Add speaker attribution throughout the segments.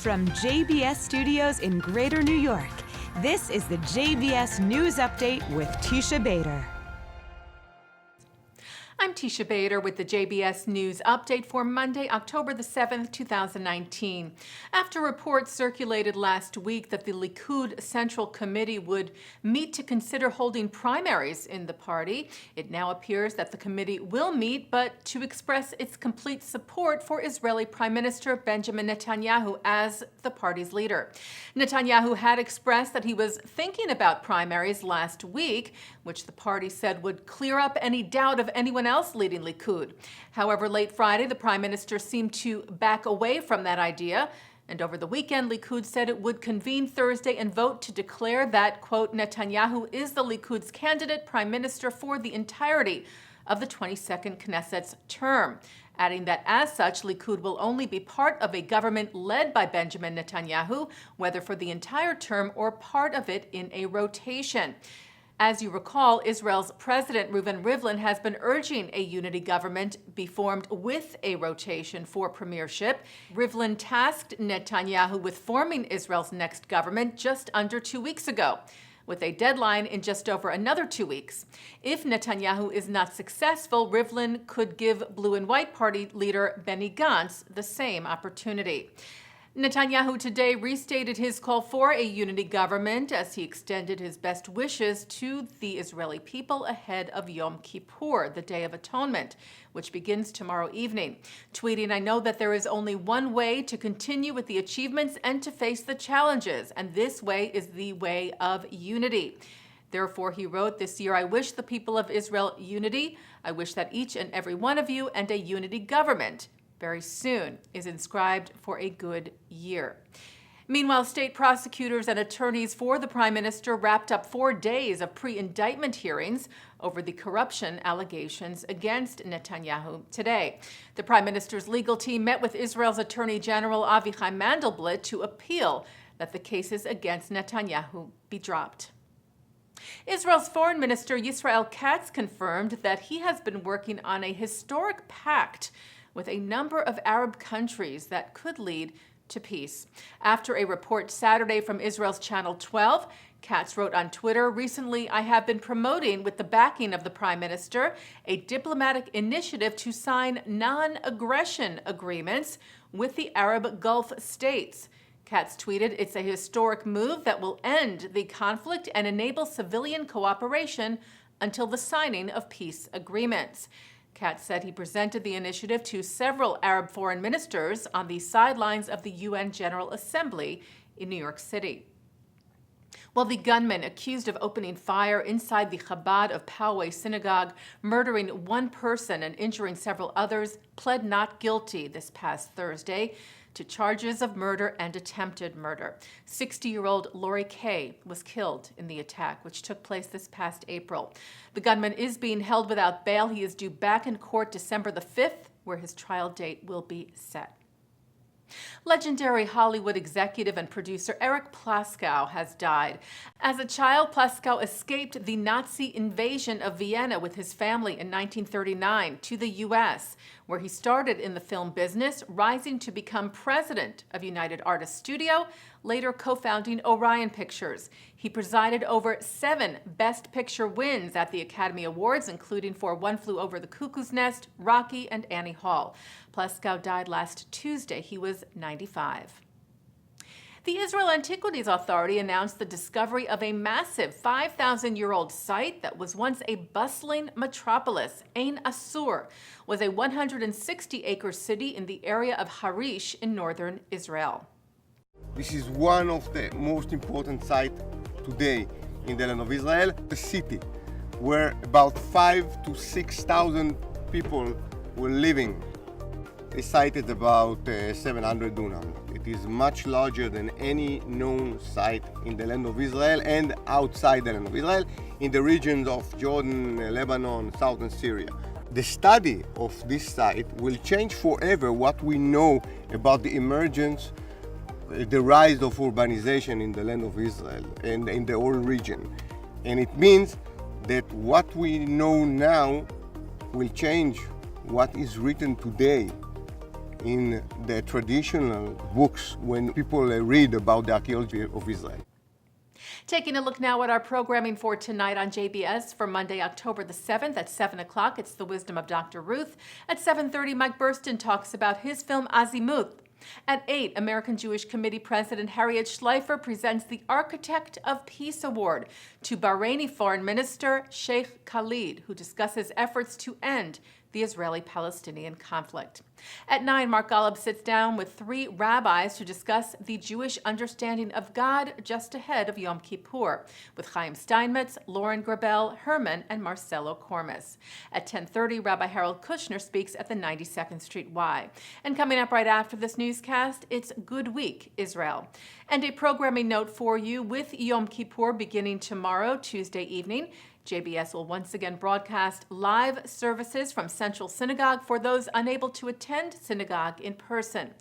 Speaker 1: From JBS Studios in Greater New York, this is the JBS News Update with Teisha Bader.
Speaker 2: I'm Teisha Bader with the JBS News Update for Monday, October the 7th, 2019. After reports circulated last week that the Likud Central Committee would meet to consider holding primaries in the party, it now appears that the committee will meet, but to express its complete support for Israeli Prime Minister Benjamin Netanyahu as the party's leader. Netanyahu had expressed that he was thinking about primaries last week, which the party said would clear up any doubt of anyone else leading Likud. However, late Friday, the prime minister seemed to back away from that idea. And over the weekend, Likud said it would convene Thursday and vote to declare that, quote, Netanyahu is the Likud's candidate prime minister for the entirety of the 22nd Knesset's term, adding that as such, Likud will only be part of a government led by Benjamin Netanyahu, whether for the entire term or part of it in a rotation. As you recall, Israel's President Reuven Rivlin has been urging a unity government be formed with a rotation for premiership. Rivlin tasked Netanyahu with forming Israel's next government just under 2 weeks ago, with a deadline in just over another 2 weeks. If Netanyahu is not successful, Rivlin could give Blue and White Party leader Benny Gantz the same opportunity. Netanyahu today restated his call for a unity government as he extended his best wishes to the Israeli people ahead of Yom Kippur, the Day of Atonement, which begins tomorrow evening. Tweeting, "I know that there is only one way to continue with the achievements and to face the challenges, and this way is the way of unity." Therefore, he wrote, "This year I wish the people of Israel unity. I wish that each and every one of you and a unity government very soon is inscribed for a good year." Meanwhile, state prosecutors and attorneys for the prime minister wrapped up 4 days of pre-indictment hearings over the corruption allegations against Netanyahu today. The prime minister's legal team met with Israel's Attorney General Avichai Mandelblit to appeal that the cases against Netanyahu be dropped. Israel's Foreign Minister Yisrael Katz confirmed that he has been working on a historic pact with a number of Arab countries that could lead to peace. After a report Saturday from Israel's Channel 12, Katz wrote on Twitter, "Recently, I have been promoting, with the backing of the Prime Minister, a diplomatic initiative to sign non-aggression agreements with the Arab Gulf states." Katz tweeted, "It's a historic move that will end the conflict and enable civilian cooperation until the signing of peace agreements." Katz said he presented the initiative to several Arab foreign ministers on the sidelines of the UN General Assembly in New York City. Well, the gunman accused of opening fire inside the Chabad of Poway Synagogue, murdering one person and injuring several others, pled not guilty this past Thursday to charges of murder and attempted murder. 60-year-old Lori Kay was killed in the attack, which took place this past April. The gunman is being held without bail. He is due back in court December the 5th, where his trial date will be set. Legendary Hollywood executive and producer Eric Plaskow has died. As a child, Plaskow escaped the Nazi invasion of Vienna with his family in 1939 to the U.S., where he started in the film business, rising to become president of United Artists Studio, later co-founding Orion Pictures. He presided over 7 Best Picture wins at the Academy Awards, including for One Flew Over the Cuckoo's Nest, Rocky, and Annie Hall. Plaskow died last Tuesday. He was 95. The Israel Antiquities Authority announced the discovery of a massive 5,000-year-old site that was once a bustling metropolis. Ein Assur was a 160-acre city in the area of Harish in northern Israel.
Speaker 3: This is one of the most important sites today in the land of Israel, the city where about 5,000 to 6,000 people were living. The site is about 700 dunam. It is much larger than any known site in the land of Israel and outside the land of Israel, in the regions of Jordan, Lebanon, southern Syria. The study of this site will change forever what we know about the emergence, the rise of urbanization in the land of Israel and in the whole region. And it means that what we know now will change what is written today in the traditional books when people read about the archaeology of Israel.
Speaker 2: Taking a look now at our programming for tonight on JBS for Monday, October the 7th at 7 o'clock. It's The Wisdom of Dr. Ruth. At 7:30, Mike Burston talks about his film Azimuth. At 8, American Jewish Committee President Harriet Schleifer presents the Architect of Peace Award to Bahraini Foreign Minister Sheikh Khalid, who discusses efforts to end the Israeli-Palestinian conflict. At 9, Mark Golub sits down with 3 rabbis to discuss the Jewish understanding of God just ahead of Yom Kippur, with Chaim Steinmetz, Lauren Grabel, Herman, and Marcelo Cormis. At 10:30, Rabbi Harold Kushner speaks at the 92nd Street Y. And coming up right after this newscast, it's Good Week, Israel. And a programming note for you: with Yom Kippur beginning tomorrow, Tuesday evening, JBS will once again broadcast live services from Central Synagogue for those unable to attend synagogue in person.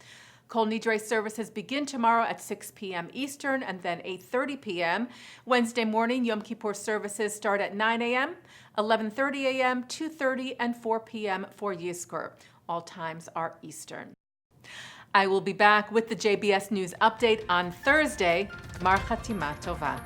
Speaker 2: Kol Nidre services begin tomorrow at 6 p.m. Eastern and then 8:30 p.m. Wednesday morning, Yom Kippur services start at 9 a.m., 11:30 a.m., 2:30, and 4 p.m. for Yizkor. All times are Eastern. I will be back with the JBS News Update on Thursday. Mar Chatima Tova.